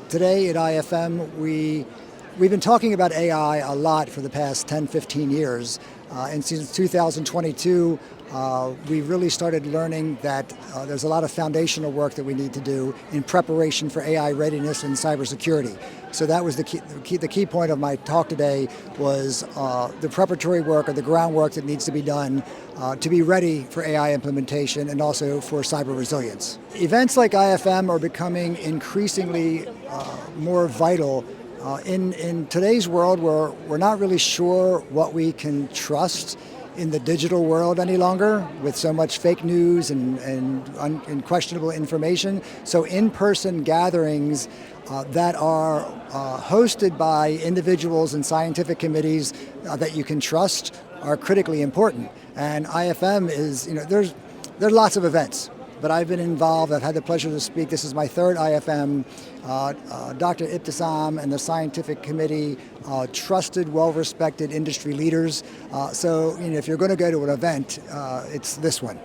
Today at IFM, we've been talking about AI a lot for the past 10, 15 years. And since 2022, we really started learning that there's a lot of foundational work that we need to do in preparation for AI readiness and cybersecurity. So that was the key point of my talk today was the preparatory work or the groundwork that needs to be done to be ready for AI implementation and also for cyber resilience. Events like IFM are becoming increasingly more vital in today's world where we're not really sure what we can trust in the digital world any longer with so much fake news and questionable information. So in-person gatherings that are hosted by individuals and scientific committees that you can trust are critically important. And IFM is, there are lots of events, but I've been involved. I've had the pleasure to speak. This is my third IFM. Dr. Ibtisam and the scientific committee, trusted, well-respected industry leaders. So if you're going to go to an event, it's this one.